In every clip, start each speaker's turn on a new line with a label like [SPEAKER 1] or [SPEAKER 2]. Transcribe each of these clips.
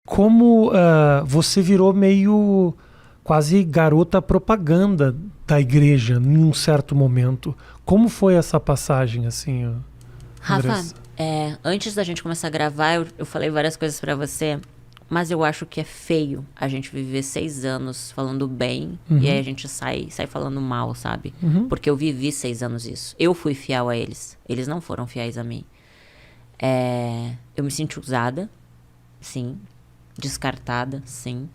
[SPEAKER 1] como você virou meio quase garota propaganda da igreja em um certo momento. Como foi essa passagem, assim,
[SPEAKER 2] Rafa,
[SPEAKER 1] Andressa?
[SPEAKER 2] antes da gente começar a gravar, eu falei várias coisas pra você, mas eu acho que é feio a gente viver 6 anos falando bem e aí a gente sai falando mal, sabe? Porque eu vivi 6 anos isso. Eu fui fiel a eles. Eles não foram fiéis a mim. Eu me senti usada, sim. Descartada, sim.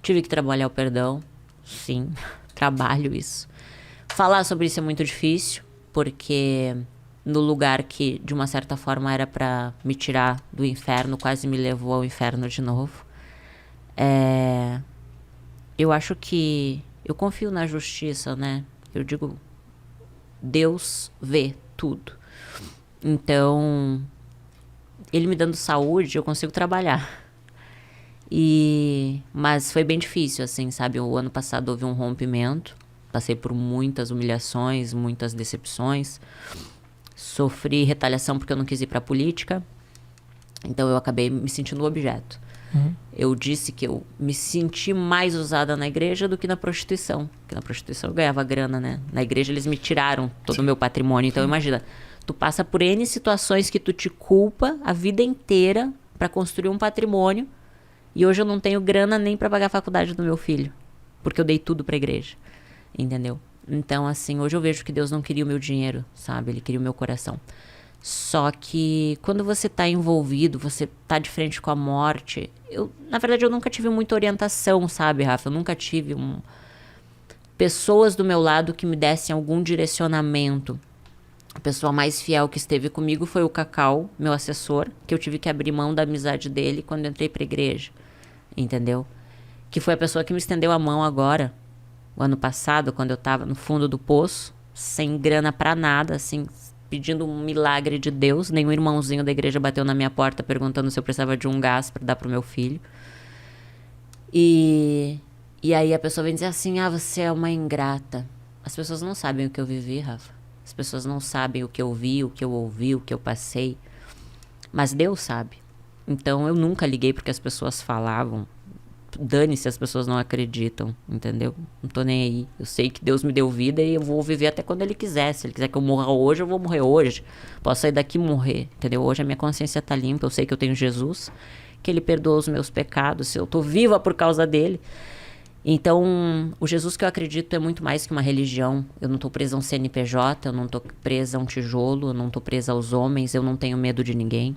[SPEAKER 2] Tive que trabalhar o perdão, sim. Trabalho isso. Falar sobre isso é muito difícil, porque no lugar que, de uma certa forma, era pra me tirar do inferno, quase me levou ao inferno de novo. Eu acho que... Eu confio na justiça, né? Eu digo... Deus vê tudo. Então... Ele me dando saúde, eu consigo trabalhar. Mas foi bem difícil, assim, sabe? O ano passado houve um rompimento. Passei por muitas humilhações, muitas decepções. Sofri retaliação porque eu não quis ir pra política. Então eu acabei me sentindo objeto. Eu disse que eu me senti mais usada na igreja do que na prostituição. Porque na prostituição eu ganhava grana, né? Na igreja eles me tiraram todo o meu patrimônio. Então imagina, tu passa por N situações que tu te culpa a vida inteira pra construir um patrimônio. E hoje eu não tenho grana nem pra pagar a faculdade do meu filho. Porque eu dei tudo pra igreja. Entendeu? Então, assim, hoje eu vejo que Deus não queria o meu dinheiro, sabe? Ele queria o meu coração. Só que quando você tá envolvido, você tá de frente com a morte... Na verdade, eu nunca tive muita orientação, sabe, Rafa? Eu nunca tive pessoas do meu lado que me dessem algum direcionamento. A pessoa mais fiel que esteve comigo foi o Cacau, meu assessor, que eu tive que abrir mão da amizade dele quando eu entrei pra igreja. Entendeu? Que foi a pessoa que me estendeu a mão agora, o ano passado, quando eu tava no fundo do poço, sem grana pra nada, assim, pedindo um milagre de Deus. Nenhum irmãozinho da igreja bateu na minha porta perguntando se eu precisava de um gás pra dar pro meu filho. E aí a pessoa vem dizer assim, você é uma ingrata. As pessoas não sabem o que eu vivi, Rafa. As pessoas não sabem o que eu vi, o que eu ouvi, o que eu passei. Mas Deus sabe. Então eu nunca liguei porque as pessoas falavam. Dane-se, as pessoas não acreditam, entendeu? Não tô nem aí. Eu sei que Deus me deu vida e eu vou viver até quando Ele quiser. Se Ele quiser que eu morra hoje, eu vou morrer hoje. Posso sair daqui e morrer, entendeu? Hoje a minha consciência tá limpa. Eu sei que eu tenho Jesus, que Ele perdoa os meus pecados. Eu tô viva por causa dele. Então, o Jesus que eu acredito é muito mais que uma religião. Eu não tô presa a um CNPJ, eu não tô presa a um tijolo, eu não tô presa aos homens, eu não tenho medo de ninguém.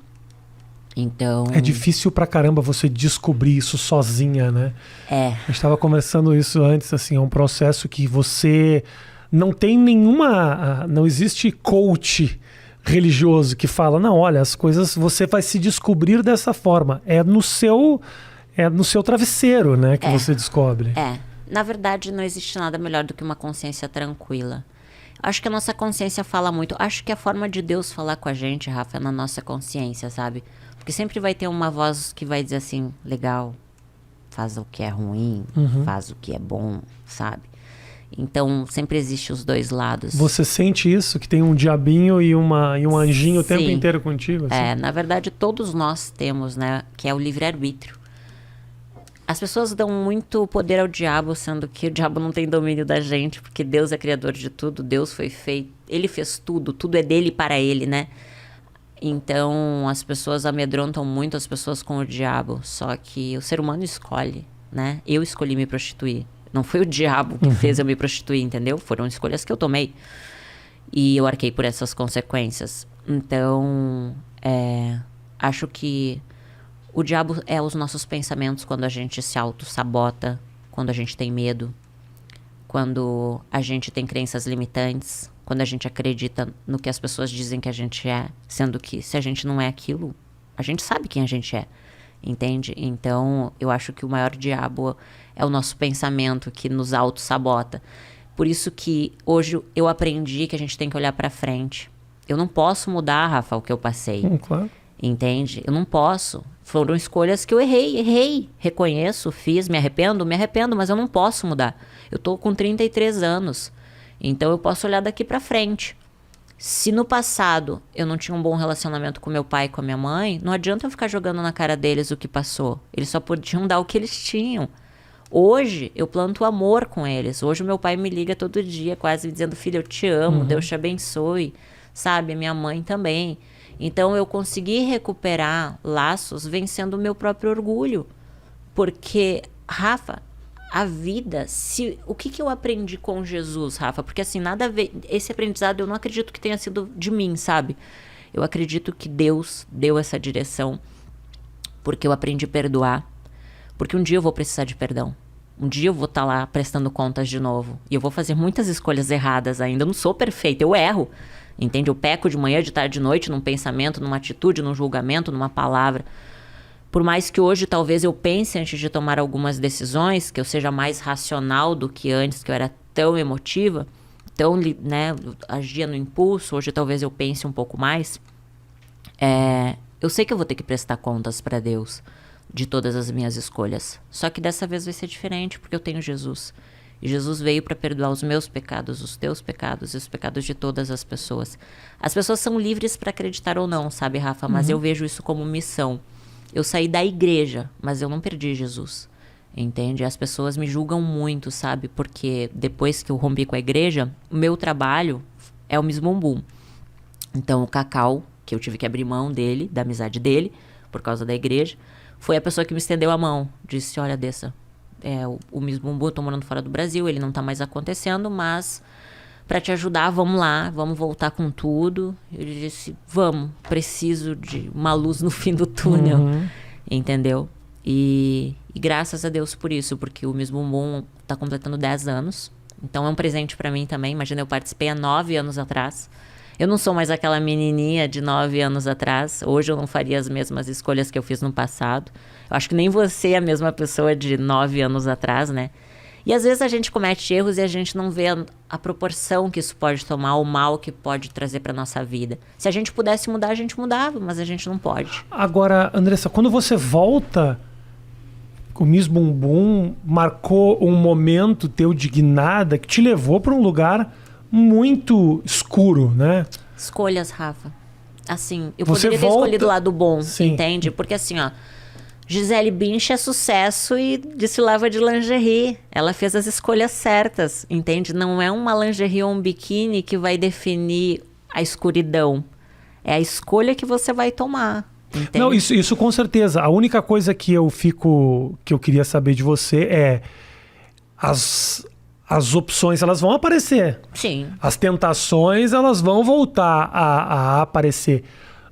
[SPEAKER 2] Então...
[SPEAKER 1] É difícil pra caramba você descobrir isso sozinha, né? A gente estava conversando isso antes, assim, é um processo que você não tem nenhuma... Não existe coach religioso que fala, não, olha, as coisas você vai se descobrir dessa forma. É no seu travesseiro, né, que você descobre.
[SPEAKER 2] Na verdade, não existe nada melhor do que uma consciência tranquila. Acho que a nossa consciência fala muito. Acho que a forma de Deus falar com a gente, Rafa, é na nossa consciência, sabe? Porque sempre vai ter uma voz que vai dizer assim, legal, faz o que é ruim, faz o que é bom, sabe? Então, sempre existe os dois lados.
[SPEAKER 1] Você sente isso? Que tem um diabinho e um anjinho o tempo inteiro contigo? Assim?
[SPEAKER 2] Na verdade, todos nós temos, né? Que é o livre-arbítrio. As pessoas dão muito poder ao diabo, sendo que o diabo não tem domínio da gente, porque Deus é criador de tudo, Deus foi feito, Ele fez tudo, tudo é dele e para Ele, né? Então, as pessoas amedrontam muito as pessoas com o diabo, só que o ser humano escolhe, né? Eu escolhi me prostituir. Não foi o diabo que fez eu me prostituir, entendeu? Foram escolhas que eu tomei. E eu arquei por essas consequências. Então, acho que o diabo é os nossos pensamentos quando a gente se auto-sabota, quando a gente tem medo, quando a gente tem crenças limitantes, quando a gente acredita no que as pessoas dizem que a gente é, sendo que se a gente não é aquilo, a gente sabe quem a gente é, entende? Então, eu acho que o maior diabo é o nosso pensamento que nos auto-sabota. Por isso que hoje eu aprendi que a gente tem que olhar pra frente. Eu não posso mudar, Rafa, o que eu passei.
[SPEAKER 1] Claro.
[SPEAKER 2] Entende? Eu não posso. Foram escolhas que eu errei. Reconheço, fiz, me arrependo, mas eu não posso mudar. Eu tô com 33 anos. Então eu posso olhar daqui pra frente. Se no passado eu não tinha um bom relacionamento com meu pai e com a minha mãe, não adianta eu ficar jogando na cara deles o que passou. Eles só podiam dar o que eles tinham. Hoje eu planto amor com eles. Hoje o meu pai me liga todo dia quase dizendo: filha, eu te amo, Deus te abençoe. Sabe, a minha mãe também. Então eu consegui recuperar laços vencendo o meu próprio orgulho. Porque, Rafa, a vida, o que eu aprendi com Jesus, Rafa? Porque assim, nada a ver, esse aprendizado eu não acredito que tenha sido de mim, sabe? Eu acredito que Deus deu essa direção, porque eu aprendi a perdoar, porque um dia eu vou precisar de perdão. Um dia eu vou estar lá prestando contas de novo, e eu vou fazer muitas escolhas erradas ainda, eu não sou perfeita, eu erro, entende? Eu peco de manhã, de tarde, de noite, num pensamento, numa atitude, num julgamento, numa palavra. Por mais que hoje talvez eu pense antes de tomar algumas decisões, que eu seja mais racional do que antes, que eu era tão emotiva, tão, né, agia no impulso, hoje talvez eu pense um pouco mais. Eu sei que eu vou ter que prestar contas para Deus de todas as minhas escolhas. Só que dessa vez vai ser diferente, porque eu tenho Jesus. E Jesus veio para perdoar os meus pecados, os teus pecados e os pecados de todas as pessoas. As pessoas são livres para acreditar ou não, sabe, Rafa? Mas eu vejo isso como missão. Eu saí da igreja, mas eu não perdi Jesus, entende? As pessoas me julgam muito, sabe? Porque depois que eu rompi com a igreja, o meu trabalho é o Miss Bumbum. Então o Cacau, que eu tive que abrir mão dele, da amizade dele, por causa da igreja, foi a pessoa que me estendeu a mão. Disse: olha, Dessa, o Miss Bumbum, eu tô morando fora do Brasil, ele não tá mais acontecendo, mas para te ajudar, vamos lá, vamos voltar com tudo. Eu disse: vamos, preciso de uma luz no fim do túnel, entendeu? E graças a Deus por isso, porque o Miss Bumbum tá completando 10 anos, então é um presente para mim também. Imagina, eu participei há 9 anos atrás. Eu não sou mais aquela menininha de 9 anos atrás. Hoje eu não faria as mesmas escolhas que eu fiz no passado. Eu acho que nem você é a mesma pessoa de 9 anos atrás, né? E às vezes a gente comete erros e a gente não vê a proporção que isso pode tomar, o mal que pode trazer para nossa vida. Se a gente pudesse mudar, a gente mudava, mas a gente não pode.
[SPEAKER 1] Agora, Andressa, quando você volta, o Miss Bumbum marcou um momento teu de guinada que te levou para um lugar muito escuro, né?
[SPEAKER 2] Escolhas, Rafa. Assim, eu
[SPEAKER 1] você
[SPEAKER 2] poderia ter escolhido o lado bom,
[SPEAKER 1] sim,
[SPEAKER 2] entende? Porque assim, ó, Gisele Bündchen é sucesso e desfilava de lingerie. Ela fez as escolhas certas, entende? Não é uma lingerie ou um biquíni que vai definir a escuridão. É a escolha que você vai tomar, entende?
[SPEAKER 1] Não, isso com certeza. A única coisa que eu queria saber de você é as opções, elas vão aparecer.
[SPEAKER 2] Sim.
[SPEAKER 1] As tentações, elas vão voltar a aparecer.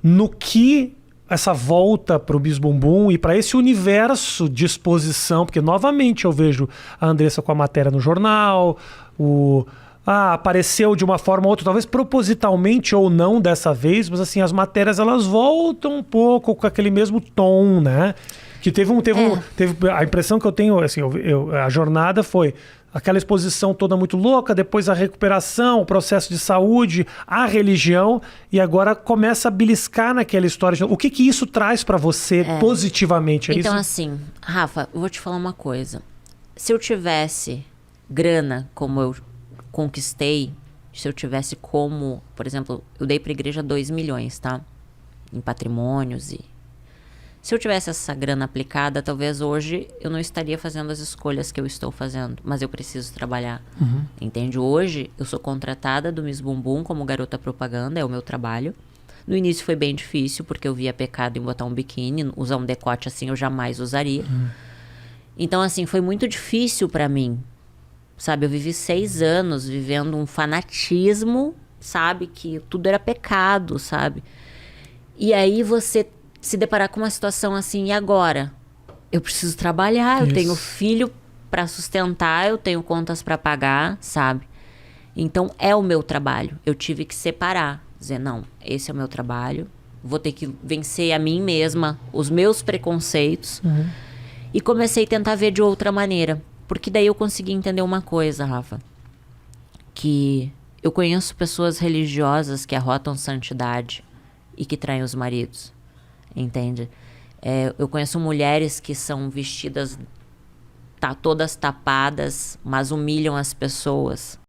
[SPEAKER 1] No que essa volta para o Miss Bumbum e para esse universo de exposição, porque novamente eu vejo a Andressa com a matéria no jornal, apareceu de uma forma ou outra, talvez propositalmente ou não dessa vez, mas assim, as matérias elas voltam um pouco com aquele mesmo tom, né? Que teve a impressão que eu tenho, assim, a jornada foi aquela exposição toda muito louca, depois a recuperação, o processo de saúde, a religião, e agora começa a beliscar naquela história. O que isso traz para você positivamente?
[SPEAKER 2] Então, assim, Rafa, eu vou te falar uma coisa. Se eu tivesse grana como eu conquistei, se eu tivesse como, por exemplo, eu dei pra igreja 2 milhões, tá? Em patrimônios e... Se eu tivesse essa grana aplicada, talvez hoje eu não estaria fazendo as escolhas que eu estou fazendo. Mas eu preciso trabalhar, entende? Hoje eu sou contratada do Miss Bumbum como garota propaganda, é o meu trabalho. No início foi bem difícil, porque eu via pecado em botar um biquíni, usar um decote assim eu jamais usaria. Então assim, foi muito difícil pra mim, sabe? Eu vivi 6 anos vivendo um fanatismo, sabe? Que tudo era pecado, sabe? E aí você se deparar com uma situação assim, e agora? Eu preciso trabalhar, eu tenho filho para sustentar, eu tenho contas para pagar, sabe? Então é o meu trabalho. Eu tive que separar, dizer, não, esse é o meu trabalho, vou ter que vencer a mim mesma, os meus preconceitos. E comecei a tentar ver de outra maneira. Porque daí eu consegui entender uma coisa, Rafa, que eu conheço pessoas religiosas que arrotam santidade e que traem os maridos. Entende? Eu conheço mulheres que são vestidas todas tapadas, mas humilham as pessoas.